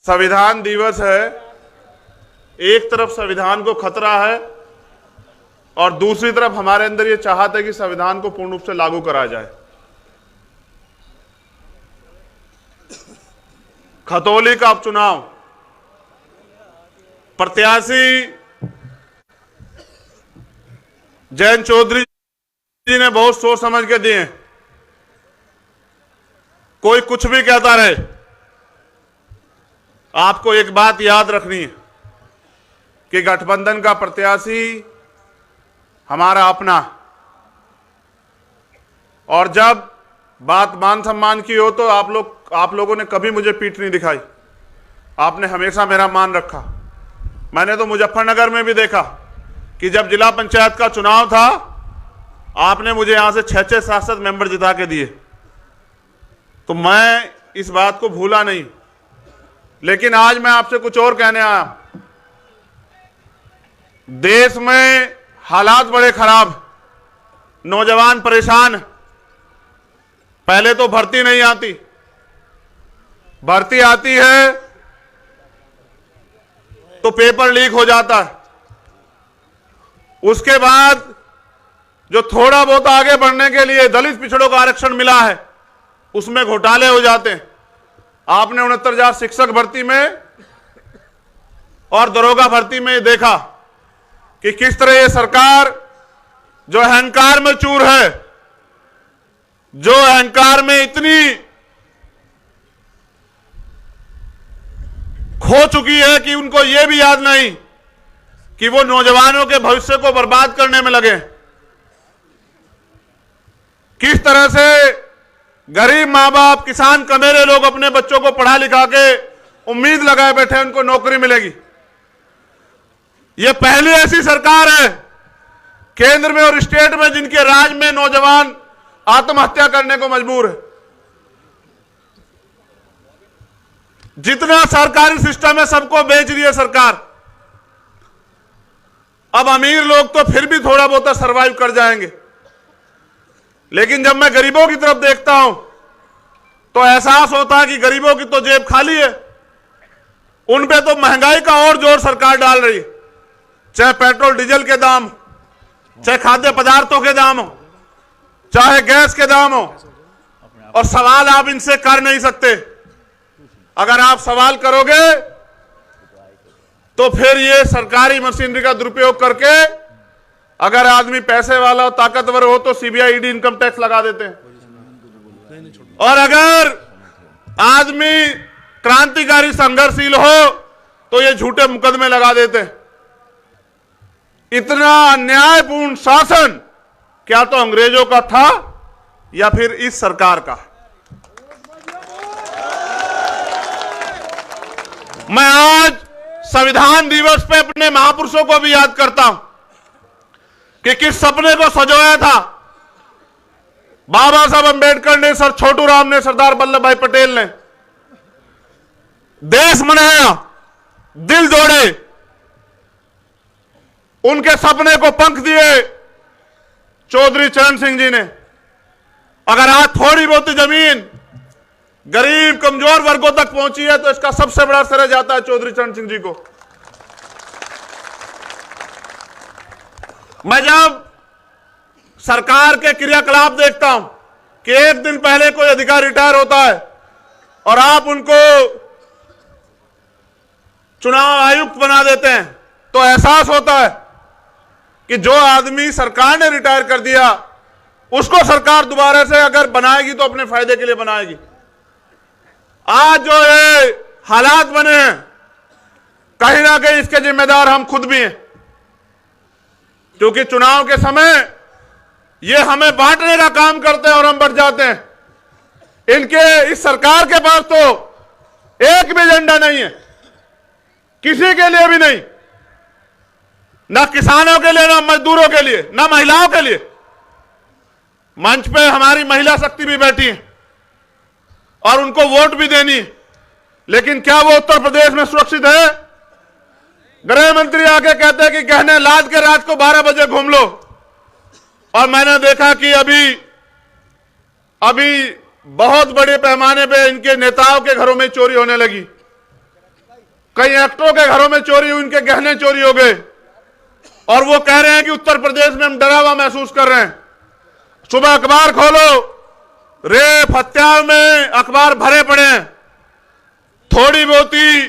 संविधान दिवस है। एक तरफ संविधान को खतरा है और दूसरी तरफ हमारे अंदर ये चाहत है कि संविधान को पूर्ण रूप से लागू करा जाए। खतौली का उपचुनाव, प्रत्याशी जयंत चौधरी जी ने बहुत सोच समझ के दिए। कोई कुछ भी कहता रहे, आपको एक बात याद रखनी है कि गठबंधन का प्रत्याशी हमारा अपना, और जब बात मान सम्मान की हो तो आप लोगों ने कभी मुझे पीठ नहीं दिखाई। आपने हमेशा मेरा मान रखा। मैंने तो मुजफ्फरनगर में भी देखा कि जब जिला पंचायत का चुनाव था, आपने मुझे यहां से 6-6 सांसद मेंबर जिता के दिए, तो मैं इस बात को भूला नहीं। लेकिन आज मैं आपसे कुछ और कहने आया। देश में हालात बड़े खराब, नौजवान परेशान। पहले तो भर्ती नहीं आती, भर्ती आती है तो पेपर लीक हो जाता है। उसके बाद जो थोड़ा बहुत आगे बढ़ने के लिए दलित पिछड़ों का आरक्षण मिला है, उसमें घोटाले हो जाते हैं। आपने 69,000 शिक्षक भर्ती में और दरोगा भर्ती में देखा कि किस तरह ये सरकार जो अहंकार में चूर है, जो अहंकार में इतनी खो चुकी है कि उनको यह भी याद नहीं कि वो नौजवानों के भविष्य को बर्बाद करने में लगे। किस तरह से गरीब मां बाप, किसान कमेरे लोग अपने बच्चों को पढ़ा लिखा के उम्मीद लगाए बैठे उनको नौकरी मिलेगी। यह पहली ऐसी सरकार है केंद्र में और स्टेट में जिनके राज में नौजवान आत्महत्या करने को मजबूर है। जितना सरकारी सिस्टम है सबको बेच रही है सरकार। अब अमीर लोग तो फिर भी थोड़ा बहुत सरवाइव कर जाएंगे, लेकिन जब मैं गरीबों की तरफ देखता हूं तो एहसास होता है कि गरीबों की तो जेब खाली है। उन पे तो महंगाई का और जोर सरकार डाल रही है, चाहे पेट्रोल डीजल के दाम, चाहे खाद्य पदार्थों के दाम हो, चाहे गैस के दाम हो। और सवाल आप इनसे कर नहीं सकते। अगर आप सवाल करोगे तो फिर ये सरकारी मशीनरी का दुरुपयोग करके, अगर आदमी पैसे वाला और ताकतवर हो तो सीबीआई ईडी इनकम टैक्स लगा देते हैं, और अगर आदमी क्रांतिकारी संघर्षशील हो तो ये झूठे मुकदमे लगा देते हैं। इतना अन्यायपूर्ण शासन क्या तो अंग्रेजों का था या फिर इस सरकार का। मैं आज संविधान दिवस पे अपने महापुरुषों को भी याद करता हूं कि किस सपने को सजोया था बाबा साहब अंबेडकर ने, सर छोटू राम ने, सरदार वल्लभ भाई पटेल ने। देश बनाया, दिल जोड़े, उनके सपने को पंख दिए चौधरी चरण सिंह जी ने। अगर आज थोड़ी बहुत जमीन गरीब कमजोर वर्गों तक पहुंची है तो इसका सबसे बड़ा श्रेय जाता है चौधरी चरण सिंह जी को। मैं जब सरकार के क्रियाकलाप देखता हूं कि एक दिन पहले कोई अधिकारी रिटायर होता है और आप उनको चुनाव आयुक्त बना देते हैं, तो एहसास होता है कि जो आदमी सरकार ने रिटायर कर दिया उसको सरकार दोबारा से अगर बनाएगी तो अपने फायदे के लिए बनाएगी। आज जो ये हालात बने हैं, कहीं ना कहीं इसके जिम्मेदार हम खुद भी हैं, क्योंकि चुनाव के समय ये हमें बांटने का काम करते हैं और हम बढ़ जाते हैं। इनके इस सरकार के पास तो एक भी एजेंडा नहीं है, किसी के लिए भी नहीं, ना किसानों के लिए, ना मजदूरों के लिए, ना महिलाओं के लिए। मंच पे हमारी महिला शक्ति भी बैठी है और उनको वोट भी देनी है, लेकिन क्या वो उत्तर प्रदेश में सुरक्षित है? गृह मंत्री आके कहते हैं कि गहने लाद के रात को 12 बजे घूम लो, और मैंने देखा कि अभी बहुत बड़े पैमाने पे इनके नेताओं के घरों में चोरी होने लगी। कई एक्टरों के घरों में चोरी हुई, उनके गहने चोरी हो गए, और वो कह रहे हैं कि उत्तर प्रदेश में हम डरावा महसूस कर रहे हैं। सुबह अखबार खोलो, रेप हत्या में अखबार भरे पड़े हैं। थोड़ी बहुती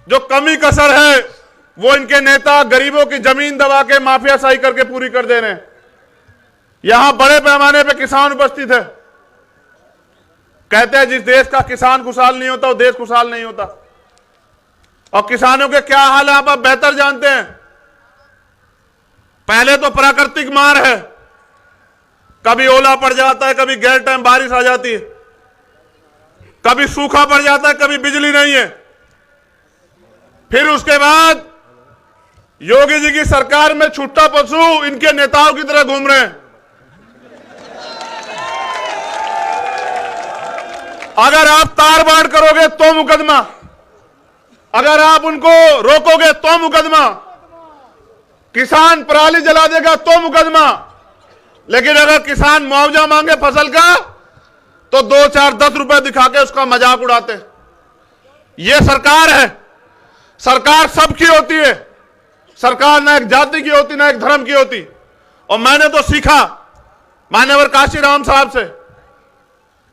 जो कमी कसर है वो इनके नेता गरीबों की जमीन दबा के माफियाशाही करके पूरी कर दे रहे हैं। यहां बड़े पैमाने पे किसान उपस्थित है। कहते हैं जिस देश का किसान खुशहाल नहीं होता वो देश खुशहाल नहीं होता। और किसानों के क्या हाल है आप बेहतर जानते हैं। पहले तो प्राकृतिक मार है, कभी ओला पड़ जाता है, कभी गैर टाइम बारिश आ जाती है, कभी सूखा पड़ जाता है, कभी बिजली नहीं है। फिर उसके बाद योगी जी की सरकार में छुट्टा पशु इनके नेताओं की तरह घूम रहे हैं। अगर आप तार बाड़ करोगे तो मुकदमा, अगर आप उनको रोकोगे तो मुकदमा, किसान पराली जला देगा तो मुकदमा। लेकिन अगर किसान मुआवजा मांगे फसल का तो 2, 4, 10 रुपए दिखा के उसका मजाक उड़ाते। यह सरकार है। सरकार सबकी होती है। सरकार ना एक जाति की होती ना एक धर्म की होती। और मैंने तो सीखा मान्यवर काशीराम साहब से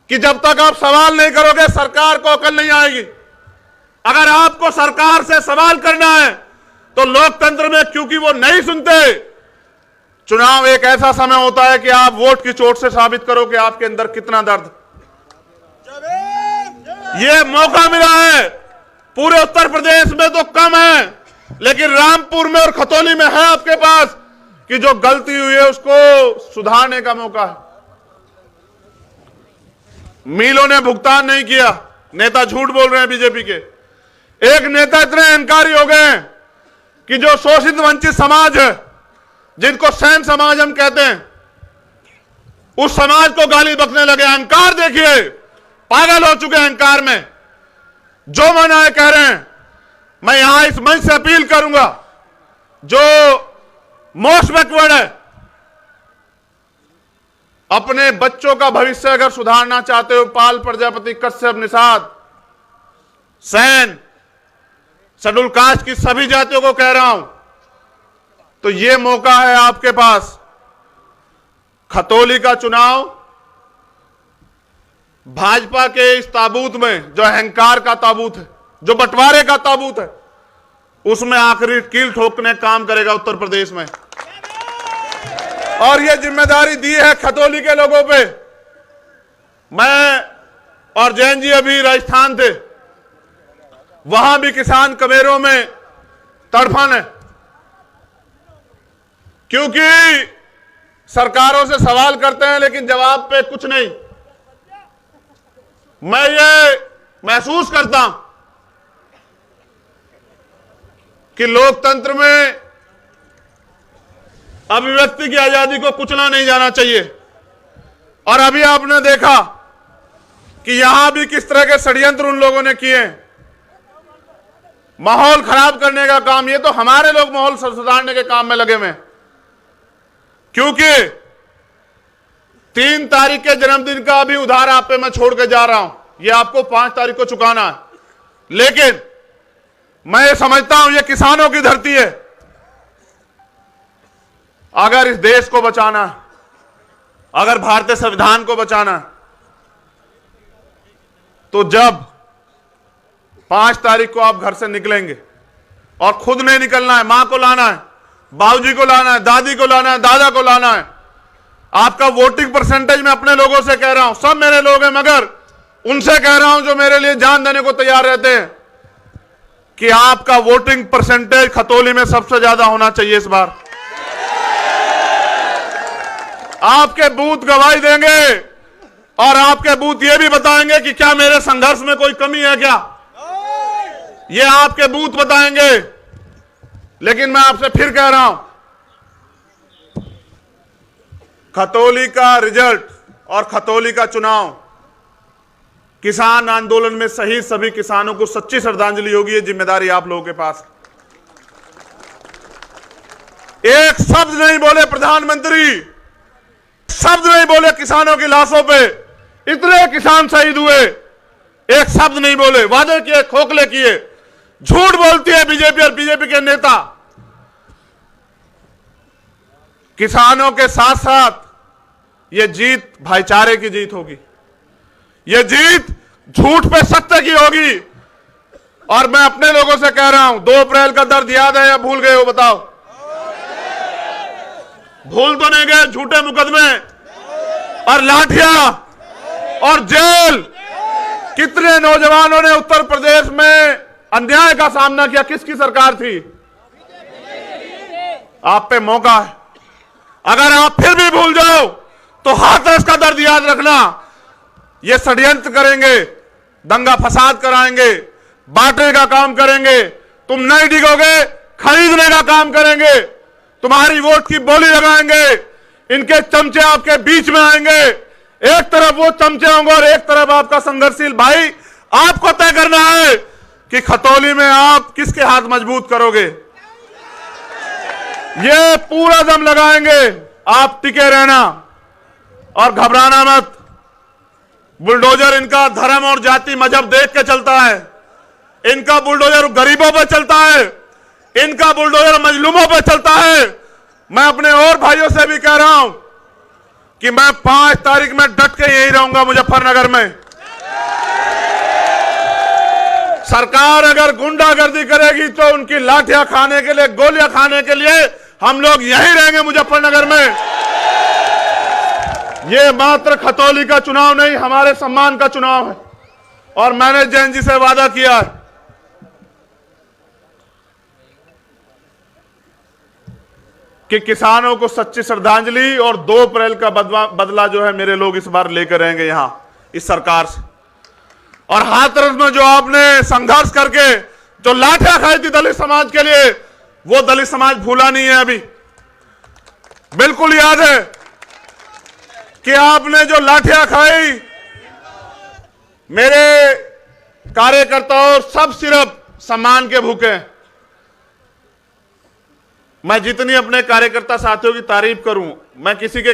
कि जब तक आप सवाल नहीं करोगे सरकार को अकल नहीं आएगी। अगर आपको सरकार से सवाल करना है तो लोकतंत्र में क्योंकि वो नहीं सुनते, चुनाव एक ऐसा समय होता है कि आप वोट की चोट से साबित करो कि आपके अंदर कितना दर्द। ये मौका मिला है। पूरे उत्तर प्रदेश में तो कम है, लेकिन रामपुर में और खतौली में है आपके पास कि जो गलती हुई है उसको सुधारने का मौका है। मीलों ने भुगतान नहीं किया। नेता झूठ बोल रहे हैं बीजेपी के। एक नेता इतने अहंकारी हो गए हैं कि जो शोषित वंचित समाज है, जिनको सैन समाज हम कहते हैं, उस समाज को गाली बकने लगे। अहंकार देखिए, पागल हो चुके अहंकार में। जो मन आए कह रहे हैं। मैं यहां इस मंच से अपील करूंगा, जो मोस्ट बैकवर्ड है, अपने बच्चों का भविष्य अगर सुधारना चाहते हो, पाल, प्रजापति, कश्यप, निषाद, सैन, शेड्यूल कास्ट की सभी जातियों को कह रहा हूं, तो यह मौका है आपके पास। खतौली का चुनाव भाजपा के इस ताबूत में, जो अहंकार का ताबूत है, जो बंटवारे का ताबूत है, उसमें आखिरी कील ठोकने काम करेगा उत्तर प्रदेश में। और यह जिम्मेदारी दी है खतौली के लोगों पे। मैं और जैन जी अभी राजस्थान थे, वहां भी किसान कबेरों में तड़फन है, क्योंकि सरकारों से सवाल करते हैं लेकिन जवाब पे कुछ नहीं। मैं ये महसूस करता हूं कि लोकतंत्र में अभिव्यक्ति की आजादी को कुचला नहीं जाना चाहिए। और अभी आपने देखा कि यहां भी किस तरह के षड्यंत्र उन लोगों ने किए, माहौल खराब करने का काम। ये तो हमारे लोग माहौल सुधारने के काम में लगे हुए, क्योंकि 3 तारीख के जन्मदिन का अभी उधार आप पे मैं छोड़ के जा रहा हूं। ये आपको 5 तारीख को चुकाना है। लेकिन मैं ये समझता हूं ये किसानों की धरती है। अगर इस देश को बचाना, अगर भारतीय संविधान को बचाना, तो जब 5 तारीख को आप घर से निकलेंगे, और खुद नहीं निकलना है, मां को लाना है, बाबूजी को लाना है, दादी को लाना है, दादा को लाना है। आपका वोटिंग परसेंटेज मैं अपने लोगों से कह रहा हूं, सब मेरे लोग हैं, मगर उनसे कह रहा हूं जो मेरे लिए जान देने को तैयार रहते हैं, कि आपका वोटिंग परसेंटेज खतौली में सबसे ज्यादा होना चाहिए इस बार। आपके बूथ गवाही देंगे और आपके बूथ ये भी बताएंगे कि क्या मेरे संघर्ष में कोई कमी है क्या, ये आपके बूथ बताएंगे। लेकिन मैं आपसे फिर कह रहा हूं, खतौली का रिजल्ट और खतौली का चुनाव किसान आंदोलन में शहीद सभी किसानों को सच्ची श्रद्धांजलि होगी। ये जिम्मेदारी आप लोगों के पास। एक शब्द नहीं बोले प्रधानमंत्री, शब्द नहीं बोले किसानों की लाशों पे। इतने किसान शहीद हुए, एक शब्द नहीं बोले। वादे किए, खोखले किए, झूठ बोलती है बीजेपी और बीजेपी के नेता। किसानों के साथ साथ यह जीत भाईचारे की जीत होगी, यह जीत झूठ पे सत्य की होगी। और मैं अपने लोगों से कह रहा हूं, 2 अप्रैल का दर्द याद है या भूल गए हो? बताओ, भूल तो नहीं गए? झूठे मुकदमे और लाठियां और जेल, कितने नौजवानों ने उत्तर प्रदेश में अन्याय का सामना किया। किसकी सरकार थी? आप पे मौका है, अगर आप फिर भी भूल जाओ तो हाथरस का दर्द याद रखना। ये षड्यंत्र करेंगे, दंगा फसाद कराएंगे, बांटने का काम करेंगे, तुम नहीं डिगोगे, खरीदने का काम करेंगे, तुम्हारी वोट की बोली लगाएंगे। इनके चमचे आपके बीच में आएंगे, एक तरफ वो चमचे होंगे और एक तरफ आपका संघर्षशील भाई। आपको तय करना है कि खतौली में आप किसके हाथ मजबूत करोगे। ये पूरा दम लगाएंगे, आप टिके रहना और घबराना मत। बुलडोजर इनका धर्म और जाति मजहब देख के चलता है, इनका बुलडोजर गरीबों पर चलता है, इनका बुलडोजर मजलूमों पर चलता है। मैं अपने और भाइयों से भी कह रहा हूं कि मैं 5 तारीख में डट के यही रहूंगा मुजफ्फरनगर में। सरकार अगर गुंडागर्दी करेगी तो उनकी लाठियां खाने के लिए, गोलियां खाने के लिए हम लोग यहीं रहेंगे मुजफ्फरनगर में। ये मात्र खतौली का चुनाव नहीं, हमारे सम्मान का चुनाव है। और मैंने जैन जी से वादा किया है कि किसानों को सच्ची श्रद्धांजलि और 2 अप्रैल का बदला जो है मेरे लोग इस बार लेकर रहेंगे यहां इस सरकार से। और हाथरस में जो आपने संघर्ष करके जो लाठियां खाई थी दलित समाज के लिए, वो दलित समाज भूला नहीं है अभी। बिल्कुल याद है कि आपने जो लाठियां खाई, मेरे कार्यकर्ताओं सब सिर्फ सम्मान के भूखे हैं। मैं जितनी अपने कार्यकर्ता साथियों की तारीफ करूं, मैं किसी के